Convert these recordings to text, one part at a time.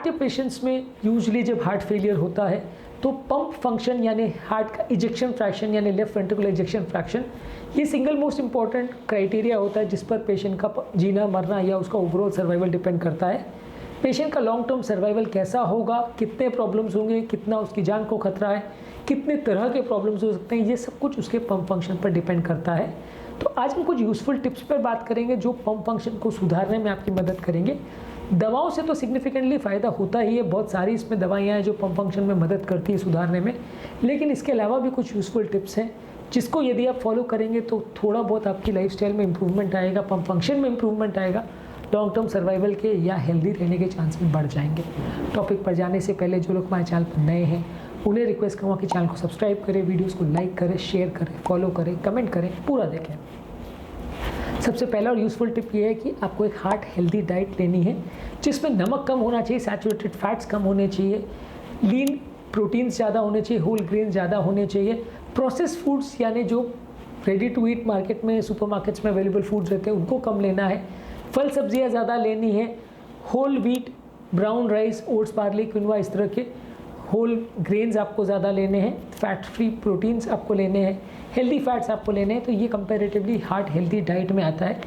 के पेशेंट्स में यूजुअली जब हार्ट फेलियर होता है तो पंप फंक्शन यानी हार्ट का इजेक्शन फ्रैक्शन यानी लेफ्ट वेंट्रिकुलर इजेक्शन फ्रैक्शन, ये सिंगल मोस्ट इंपॉर्टेंट क्राइटेरिया होता है जिस पर पेशेंट का जीना मरना या उसका ओवरऑल सर्वाइवल डिपेंड करता है। पेशेंट का लॉन्ग टर्म सर्वाइवल कैसा होगा, कितने प्रॉब्लम्स होंगे, कितना उसकी जान को खतरा है, कितने तरह के प्रॉब्लम्स हो सकते हैं, ये सब कुछ उसके पंप फंक्शन पर डिपेंड करता है। तो आज हम कुछ यूज़फुल टिप्स पर बात करेंगे जो पंप फंक्शन को सुधारने में आपकी मदद करेंगे। दवाओं से तो सिग्निफिकेंटली फ़ायदा होता ही है, बहुत सारी इसमें दवाइयाँ हैं जो पंप फंक्शन में मदद करती है सुधारने में, लेकिन इसके अलावा भी कुछ यूज़फुल टिप्स हैं जिसको यदि आप फॉलो करेंगे तो थोड़ा बहुत आपकी लाइफस्टाइल में इम्प्रूवमेंट आएगा, पंप फंक्शन में इम्प्रूवमेंट आएगा, लॉन्ग टर्म सर्वाइवल के या हेल्दी रहने के चांसेस बढ़ जाएंगे। टॉपिक पर जाने से पहले जो लोग हमारे चैनल पर नए हैं उन्हें रिक्वेस्ट करूँगा कि चैनल को सब्सक्राइब करें, वीडियोस को लाइक करें, शेयर करें, फॉलो करें, कमेंट करें, पूरा देखें। सबसे पहला और यूज़फुल टिप ये है कि आपको एक हार्ट हेल्दी डाइट लेनी है जिसमें नमक कम होना चाहिए, सैचुरेटेड फैट्स कम होने चाहिए, लीन प्रोटीन्स ज़्यादा होने चाहिए, होल ग्रेन ज़्यादा होने चाहिए, प्रोसेस फूड्स यानी जो रेडी टू ईट मार्केट में सुपरमार्केट्स में अवेलेबल फूड्स रहते हैं उनको कम लेना है, फल सब्जियां ज़्यादा लेनी है, whole wheat, brown rice, oats, barley, quinoa, इस तरह के होल ग्रेन्स आपको ज़्यादा लेने हैं, फैट फ्री प्रोटीन्स आपको लेने हैं, हेल्दी फैट्स आपको लेने हैं। तो ये कंपैरेटिवली हार्ट हेल्दी डाइट में आता है।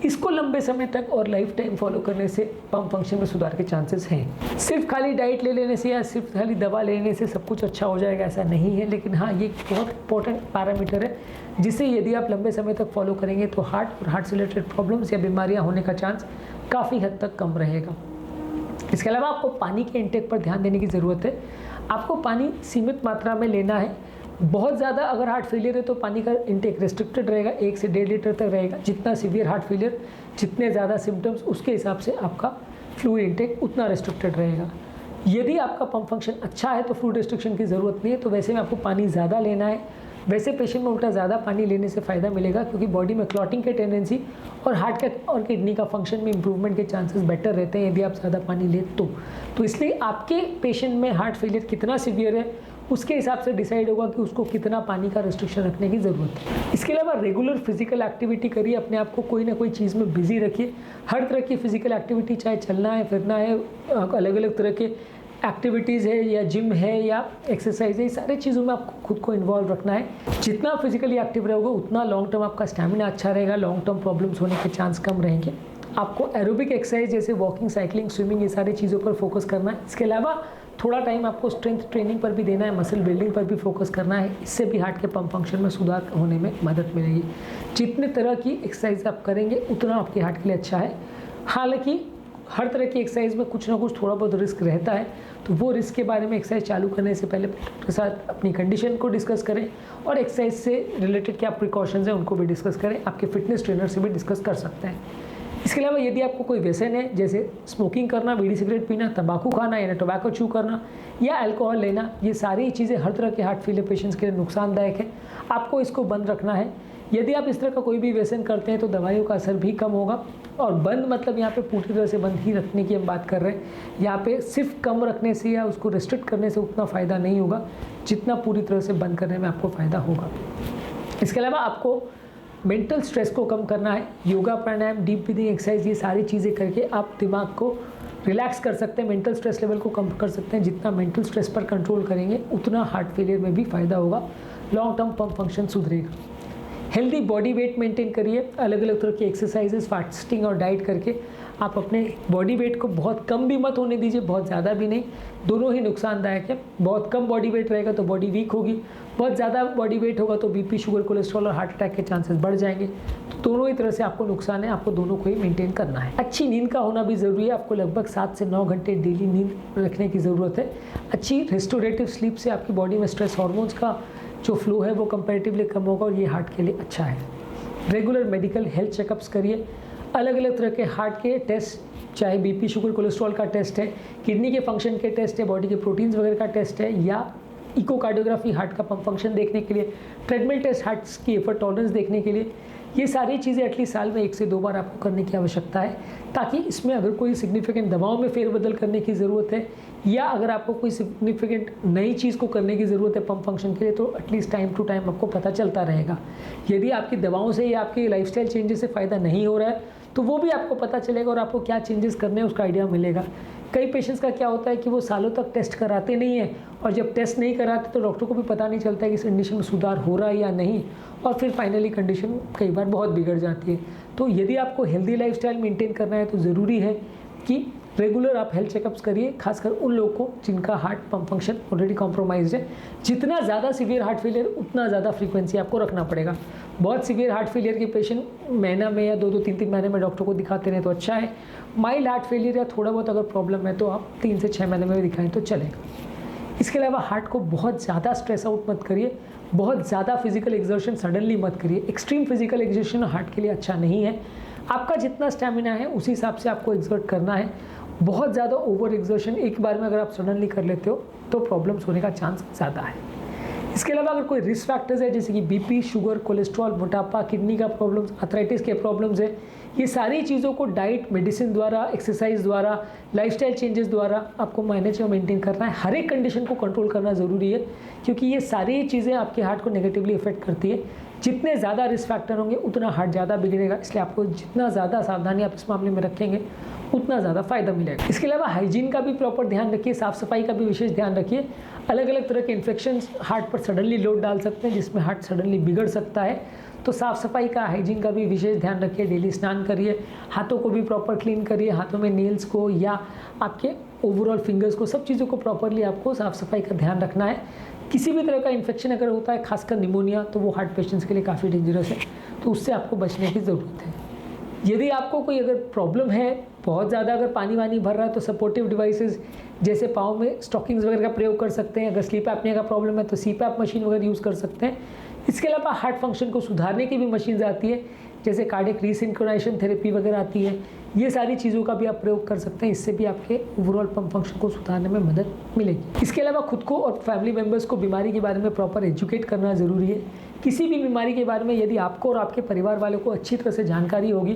इसको लंबे समय तक और लाइफ टाइम फॉलो करने से पंप फंक्शन में सुधार के चांसेस हैं। सिर्फ खाली डाइट ले लेने से या सिर्फ खाली दवा लेने से सब कुछ अच्छा हो जाएगा ऐसा नहीं है, लेकिन हाँ ये बहुत इंपॉर्टेंट पैरामीटर है जिसे यदि आप लंबे समय तक फॉलो करेंगे तो हार्ट और हार्ट से रिलेटेड प्रॉब्लम्स या बीमारियाँ होने का चांस काफ़ी हद तक कम रहेगा। इसके अलावा आपको पानी के इंटेक पर ध्यान देने की ज़रूरत है। आपको पानी सीमित मात्रा में लेना है। बहुत ज़्यादा अगर हार्ट फेलियर है तो पानी का इंटेक रिस्ट्रिक्टेड रहेगा, 1 से 1.5 लीटर तक रहेगा। जितना सीवियर हार्ट फेलियर, जितने ज़्यादा सिम्टम्स, उसके हिसाब से आपका फ्लूइड इंटेक उतना रिस्ट्रिक्टेड रहेगा। यदि आपका पंप फंक्शन अच्छा है तो फ्लूइड रिस्ट्रिक्शन की ज़रूरत नहीं है, तो वैसे में आपको पानी ज़्यादा लेना है। वैसे पेशेंट में उल्टा ज़्यादा पानी लेने से फ़ायदा मिलेगा क्योंकि बॉडी में क्लॉटिंग की टेंडेंसी और हार्ट का और किडनी का फंक्शन में इंप्रूवमेंट के चांसेस बेटर रहते हैं यदि आप ज़्यादा पानी लें तो इसलिए आपके पेशेंट में हार्ट फेलियर कितना सीवियर है उसके हिसाब से डिसाइड होगा कि उसको कितना पानी का रिस्ट्रिक्शन रखने की ज़रूरत है। इसके अलावा रेगुलर फिजिकल एक्टिविटी करिए, अपने आप को कोई ना कोई चीज़ में बिजी रखिए। हर तरह की फिजिकल एक्टिविटी, चाहे चलना है, फिरना है, अलग अलग तरह के एक्टिविटीज़ है या जिम है या एक्सरसाइज है, ये सारे चीज़ों में आपको खुद को इन्वॉल्व रखना है। जितना फिजिकली एक्टिव रहोगे उतना लॉन्ग टर्म आपका स्टैमिना अच्छा रहेगा, लॉन्ग टर्म प्रॉब्लम्स होने के चांस कम रहेंगे। आपको एरोबिक एक्सरसाइज जैसे वॉकिंग, साइकिलिंग, स्विमिंग, ये सारी चीज़ों पर फोकस करना है। इसके अलावा थोड़ा टाइम आपको स्ट्रेंथ ट्रेनिंग पर भी देना है, मसल बिल्डिंग पर भी फोकस करना है। इससे भी हार्ट के पंप फंक्शन में सुधार होने में मदद मिलेगी। जितने तरह की एक्सरसाइज आप करेंगे उतना आपके हार्ट के लिए अच्छा है। हालांकि हर तरह की एक्सरसाइज में कुछ ना कुछ थोड़ा बहुत रिस्क रहता है, तो वो रिस्क के बारे में एक्सरसाइज चालू करने से पहले डॉक्टर के साथ अपनी कंडीशन को डिस्कस करें और एक्सरसाइज से रिलेटेड क्या प्रिकॉशंस हैं उनको भी डिस्कस करें। आपके फिटनेस ट्रेनर से भी डिस्कस कर सकते हैं। इसके अलावा यदि आपको कोई व्यसन है जैसे स्मोकिंग करना, बीड़ी सिगरेट पीना, तंबाकू खाना या टोबैको चू करना या अल्कोहल लेना, ये सारी चीज़ें हर तरह के हार्ट फेलियर पेशेंट्स के लिए नुकसानदायक है। आपको इसको बंद रखना है। यदि आप इस तरह का कोई भी व्यसन करते हैं तो दवाइयों का असर भी कम होगा। और बंद मतलब यहाँ पे पूरी तरह से बंद ही रखने की हम बात कर रहे हैं। यहाँ पे सिर्फ कम रखने से या उसको रिस्ट्रिक्ट करने से उतना फ़ायदा नहीं होगा जितना पूरी तरह से बंद करने में आपको फ़ायदा होगा। इसके अलावा आपको मेंटल स्ट्रेस को कम करना है। योगा, प्राणायाम, डीप ब्रीदिंग एक्सरसाइज, ये सारी चीज़ें करके आप दिमाग को रिलैक्स कर सकते हैं, मेंटल स्ट्रेस लेवल को कम कर सकते हैं। जितना मेंटल स्ट्रेस पर कंट्रोल करेंगे उतना हार्ट फेलियर में भी फ़ायदा होगा, लॉन्ग टर्म पंप फंक्शन सुधरेगा। हेल्दी बॉडी वेट मेंटेन करिए, अलग अलग तरह की एक्सरसाइजेस, फास्टिंग और डाइट करके आप अपने बॉडी वेट को बहुत कम भी मत होने दीजिए, बहुत ज़्यादा भी नहीं, दोनों ही नुकसानदायक है। बहुत कम बॉडी वेट रहेगा तो बॉडी वीक होगी, बहुत ज़्यादा बॉडी वेट होगा तो बीपी, शुगर, कोलेस्ट्रॉल और हार्ट अटैक के चांसेस बढ़ जाएंगे। तो दोनों ही तरह से आपको नुकसान है, आपको दोनों को ही मेंटेन करना है। अच्छी नींद का होना भी ज़रूरी है। आपको लगभग 7 से 9 घंटे डेली नींद रखने की ज़रूरत है। अच्छी रेस्टोरेटिव स्लीप से आपकी बॉडी में स्ट्रेस हार्मोन्स का जो फ्लो है वो कंपैरेटिवली कम होगा और ये हार्ट के लिए अच्छा है। रेगुलर मेडिकल हेल्थ चेकअप्स करिए। अलग अलग तरह के हार्ट के टेस्ट, चाहे बीपी, शुगर, कोलेस्ट्रॉल का टेस्ट है, किडनी के फंक्शन के टेस्ट है, बॉडी के प्रोटीन्स वगैरह का टेस्ट है, या इकोकार्डियोग्राफी हार्ट का पंप फंक्शन देखने के लिए, ट्रेडमिल टेस्ट हार्ट की एफर्ट टॉलरेंस देखने के लिए, ये सारी चीज़ें एटलीस्ट साल में 1 से 2 बार आपको करने की आवश्यकता है, ताकि इसमें अगर कोई सिग्निफिकेंट दवाओं में फेरबदल करने की ज़रूरत है या अगर आपको कोई सिग्निफिकेंट नई चीज़ को करने की ज़रूरत है पंप फंक्शन के लिए, तो एटलीस्ट टाइम टू टाइम आपको पता चलता रहेगा। यदि आपकी दवाओं से या आपकी लाइफस्टाइल चेंजेस से फ़ायदा नहीं हो रहा है तो वो भी आपको पता चलेगा और आपको क्या चेंजेस करने हैं उसका आइडिया मिलेगा। कई पेशेंट्स का क्या होता है कि वो सालों तक टेस्ट कराते नहीं हैं, और जब टेस्ट नहीं कराते तो डॉक्टर को भी पता नहीं चलता है कि इस कंडीशन में सुधार हो रहा है या नहीं, और फिर फाइनली कंडीशन कई बार बहुत बिगड़ जाती है। तो यदि आपको हेल्दी लाइफस्टाइल मेंटेन करना है तो ज़रूरी है कि रेगुलर आप हेल्थ चेकअप्स करिए, खासकर उन लोगों को जिनका heart pump function already compromised है। जितना ज़्यादा सीवियर हार्ट फेलियर उतना ज़्यादा फ्रीक्वेंसी आपको रखना पड़ेगा। बहुत सीवियर हार्ट फेलियर के पेशेंट महीना में या 2-2, 3-3 महीने में डॉक्टर को दिखाते रहे तो अच्छा है। माइल्ड हार्ट फेलियर या थोड़ा बहुत अगर प्रॉब्लम है तो आप 3 से 6 महीने में भी दिखाएं तो चलेगा। इसके अलावा हार्ट को बहुत ज़्यादा स्ट्रेस आउट मत करिए, बहुत ज़्यादा फिजिकल एक्सर्शन सडनली मत करिए। एक्सट्रीम फिजिकल एक्सर्शन हार्ट के लिए अच्छा नहीं है। आपका जितना स्टेमिना है उसी हिसाब से आपको एक्सर्ट करना है। बहुत ज़्यादा ओवर एक्सर्शन एक बार में अगर आप सडनली कर लेते हो तो प्रॉब्लम्स होने का चांस ज़्यादा है। इसके अलावा अगर कोई रिस्क फैक्टर्स है जैसे कि बीपी, शुगर, कोलेस्ट्रॉल, मोटापा, किडनी का प्रॉब्लम्स, आर्थराइटिस के प्रॉब्लम्स है, ये सारी चीज़ों को डाइट, मेडिसिन द्वारा, एक्सरसाइज द्वारा, लाइफस्टाइल चेंजेस द्वारा आपको मैनेज और मेंटेन करना है। हर एक कंडीशन को कंट्रोल करना ज़रूरी है, क्योंकि ये सारी चीज़ें आपके हार्ट को नेगेटिवली इफेक्ट करती है। जितने ज़्यादा रिस्क फैक्टर होंगे उतना हार्ट ज़्यादा बिगड़ेगा, इसलिए आपको जितना ज़्यादा सावधानी आप इस मामले में रखेंगे उतना ज़्यादा फ़ायदा मिलेगा। इसके अलावा हाइजीन का भी प्रॉपर ध्यान रखिए, साफ़ सफाई का भी विशेष ध्यान रखिए। अलग अलग तरह के इन्फेक्शंस हार्ट पर सडनली लोड डाल सकते हैं, जिसमें हार्ट सडनली बिगड़ सकता है। तो साफ़ सफाई का, हाइजीन का भी विशेष ध्यान रखिए। डेली स्नान करिए, हाथों को भी प्रॉपर क्लीन करिए, हाथों में नेल्स को या आपके ओवरऑल फिंगर्स को, सब चीज़ों को प्रॉपरली आपको साफ़ सफाई का ध्यान रखना है। किसी भी तरह का इन्फेक्शन अगर होता है, खासकर निमोनिया, तो वो हार्ट पेशेंट्स के लिए काफ़ी डेंजरस है, तो उससे आपको बचने की ज़रूरत है। यदि आपको कोई अगर प्रॉब्लम है, बहुत ज़्यादा अगर पानी वानी भर रहा है, तो सपोर्टिव डिवाइसेस जैसे पाँव में स्टॉकिंग्स वगैरह का प्रयोग कर सकते हैं। अगर स्लीप एपनिया का प्रॉब्लम है तो सीपैप मशीन वगैरह यूज़ कर सकते हैं। इसके अलावा हार्ट फंक्शन को सुधारने की भी मशीन्स आती है, जैसे कार्डियक रीसिंक्रोनाइजेशन थेरेपी वगैरह आती है। ये सारी चीज़ों का भी आप प्रयोग कर सकते हैं, इससे भी आपके ओवरऑल पंप फंक्शन को सुधारने में मदद मिलेगी। इसके अलावा खुद को और फैमिली मेम्बर्स को बीमारी के बारे में प्रॉपर एजुकेट करना ज़रूरी है। किसी भी बीमारी के बारे में यदि आपको और आपके परिवार वालों को अच्छी तरह से जानकारी होगी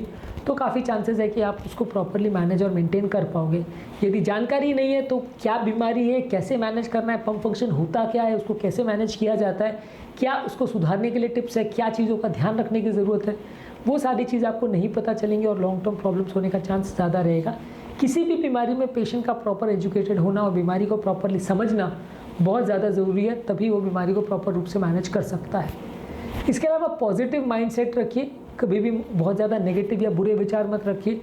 तो काफ़ी चांसेस है कि आप उसको प्रॉपरली मैनेज और मेंटेन कर पाओगे। यदि जानकारी नहीं है तो क्या बीमारी है, कैसे मैनेज करना है, पंप फंक्शन होता क्या है, उसको कैसे मैनेज किया जाता है, क्या उसको सुधारने के लिए टिप्स है, क्या चीज़ों का ध्यान रखने की ज़रूरत है, वो सारी चीज़ आपको नहीं पता चलेंगी और लॉन्ग टर्म प्रॉब्लम्स होने का चांस ज़्यादा रहेगा। किसी भी बीमारी में पेशेंट का प्रॉपर एजुकेटेड होना और बीमारी को प्रॉपरली समझना बहुत ज़्यादा ज़रूरी है, तभी वो बीमारी को प्रॉपर रूप से मैनेज कर सकता है। इसके अलावा पॉजिटिव माइंडसेट रखिए, कभी भी बहुत ज़्यादा नेगेटिव या बुरे विचार मत रखिए।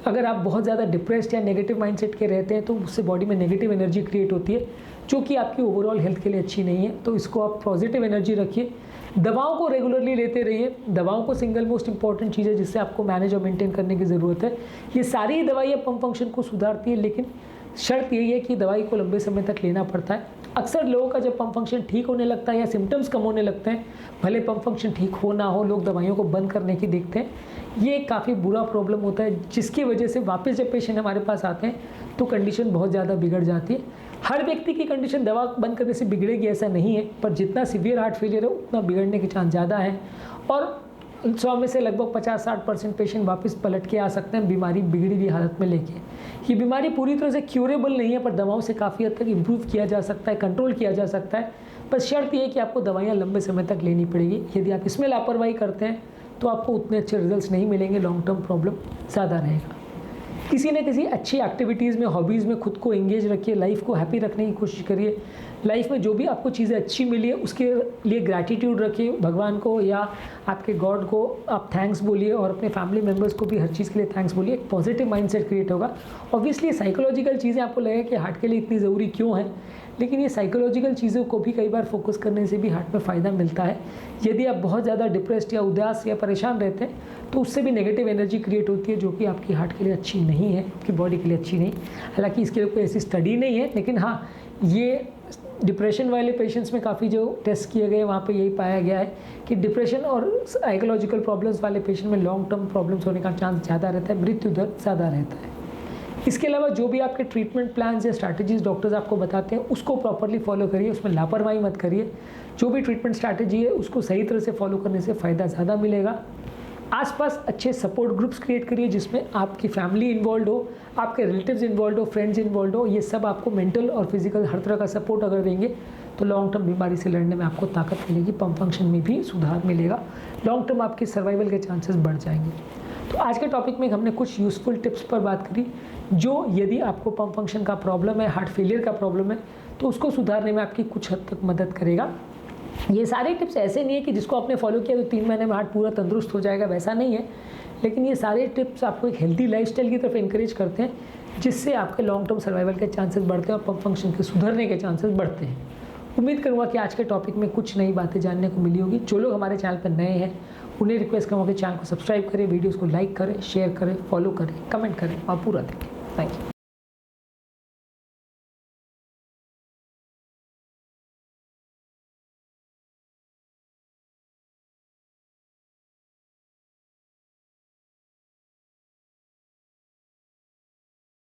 अगर आप बहुत ज़्यादा डिप्रेस्ड या नेगेटिव माइंडसेट के रहते हैं तो उससे बॉडी में नेगेटिव एनर्जी क्रिएट होती है, जो कि आपकी ओवरऑल हेल्थ के लिए अच्छी नहीं है। तो इसको आप पॉजिटिव एनर्जी रखिए। दवाओं को रेगुलरली लेते रहिए। दवाओं को सिंगल मोस्ट इंपॉर्टेंट चीज़ है जिससे आपको मैनेज और मेंटेन करने की ज़रूरत है। ये सारी दवाइयाँ पंप फंक्शन को सुधारती है, लेकिन शर्त यही है कि दवाई को लंबे समय तक लेना पड़ता है। अक्सर लोगों का जब पंप फंक्शन ठीक होने लगता है या सिम्टम्स कम होने लगते हैं, भले पंप फंक्शन ठीक हो ना हो, लोग दवाइयों को बंद करने की देखते हैं। ये काफ़ी बुरा प्रॉब्लम होता है, जिसकी वजह से वापस जब पेशेंट हमारे पास आते हैं तो कंडीशन बहुत ज़्यादा बिगड़ जाती है। हर व्यक्ति की कंडीशन दवा बंद करने से बिगड़ेगी ऐसा नहीं है, पर जितना सीवियर हार्ट फेलियर है उतना बिगड़ने के चांस ज़्यादा है। और 100 में से लगभग 50-60% पेशेंट वापस पलट के आ सकते हैं बीमारी बिगड़ी हुई हालत में लेके। ये बीमारी पूरी तरह से क्यूरेबल नहीं है, पर दवाओं से काफ़ी हद तक इम्प्रूव किया जा सकता है, कंट्रोल किया जा सकता है। बस शर्त ये है कि आपको दवाइयाँ लंबे समय तक लेनी पड़ेगी। यदि आप इसमें लापरवाही करते हैं तो आपको उतने अच्छे रिजल्ट्स नहीं मिलेंगे, लॉन्ग टर्म प्रॉब्लम ज़्यादा रहेगा। किसी न किसी अच्छी एक्टिविटीज़ में, हॉबीज़ में खुद को एंगेज रखिए, लाइफ को हैप्पी रखने की कोशिश करिए। लाइफ में जो भी आपको चीज़ें अच्छी मिली है उसके लिए ग्रैटिट्यूड रखिए, भगवान को या आपके गॉड को आप थैंक्स बोलिए, और अपने फैमिली मेम्बर्स को भी हर चीज़ के लिए थैंक्स बोलिए। एक पॉजिटिव माइंडसेट क्रिएट होगा। ऑब्वियसली साइकोलॉजिकल चीज़ें आपको लगेगा कि हार्ट के लिए इतनी ज़रूरी क्यों है, लेकिन ये साइकोलॉजिकल चीज़ों को भी कई बार फोकस करने से भी हार्ट में फ़ायदा मिलता है। यदि आप बहुत ज़्यादा डिप्रेस्ड या उदास या परेशान रहते हैं तो उससे भी नेगेटिव एनर्जी क्रिएट होती है, जो कि आपकी हार्ट के लिए अच्छी नहीं है, आपकी बॉडी के लिए अच्छी नहीं। हालांकि इसके लिए कोई ऐसी स्टडी नहीं है, लेकिन हाँ, ये डिप्रेशन वाले पेशेंट्स में काफ़ी जो टेस्ट किए गए वहाँ पे यही पाया गया है कि डिप्रेशन और साइकोलॉजिकल प्रॉब्लम्स वाले पेशेंट में लॉन्ग टर्म प्रॉब्लम्स होने का चांस ज़्यादा रहता है, मृत्यु दर ज़्यादा रहता है। इसके अलावा जो भी आपके ट्रीटमेंट प्लान्स या स्ट्रैटेजीज डॉक्टर्स आपको बताते हैं उसको प्रॉपरली फॉलो करिए, उसमें लापरवाही मत करिए। जो भी ट्रीटमेंट स्ट्रैटेजी है उसको सही तरह से फॉलो करने से फ़ायदा ज़्यादा मिलेगा। आसपास अच्छे सपोर्ट ग्रुप्स क्रिएट करिए जिसमें आपकी फैमिली इन्वॉल्व हो, आपके रिलेटिव्स इन्वॉल्व हो, फ्रेंड्स इन्वॉल्व हो। ये सब आपको मेंटल और फिजिकल हर तरह का सपोर्ट अगर देंगे तो लॉन्ग टर्म बीमारी से लड़ने में आपको ताकत मिलेगी, पंप फंक्शन में भी सुधार मिलेगा, लॉन्ग टर्म आपके सर्वाइवल के चांसेस बढ़ जाएंगे। तो आज के टॉपिक में हमने कुछ यूज़फुल टिप्स पर बात करी, जो यदि आपको पंप फंक्शन का प्रॉब्लम है, हार्ट फेलियर का प्रॉब्लम है, तो उसको सुधारने में आपकी कुछ हद तक मदद करेगा। ये सारे टिप्स ऐसे नहीं है कि जिसको आपने फॉलो किया तो 3 महीने में हार्ट पूरा तंदुरुस्त हो जाएगा, वैसा नहीं है, लेकिन ये सारे टिप्स आपको एक हेल्दी लाइफस्टाइल की तरफ इंकरेज करते हैं, जिससे आपके लॉन्ग टर्म सर्वाइवल के चांसेस बढ़ते हैं और पंप फंक्शन के सुधरने के चांसेस बढ़ते हैं। उम्मीद करूँगा कि आज के टॉपिक में कुछ नई बातें जानने को मिली होगी। जो लोग हमारे चैनल पर नए हैं उन्हें रिक्वेस्ट करूँगा कि चैनल को सब्सक्राइब करें, वीडियोज़ को लाइक करें, शेयर करें, फॉलो करें, कमेंट करें और पूरा देखें। Thank you.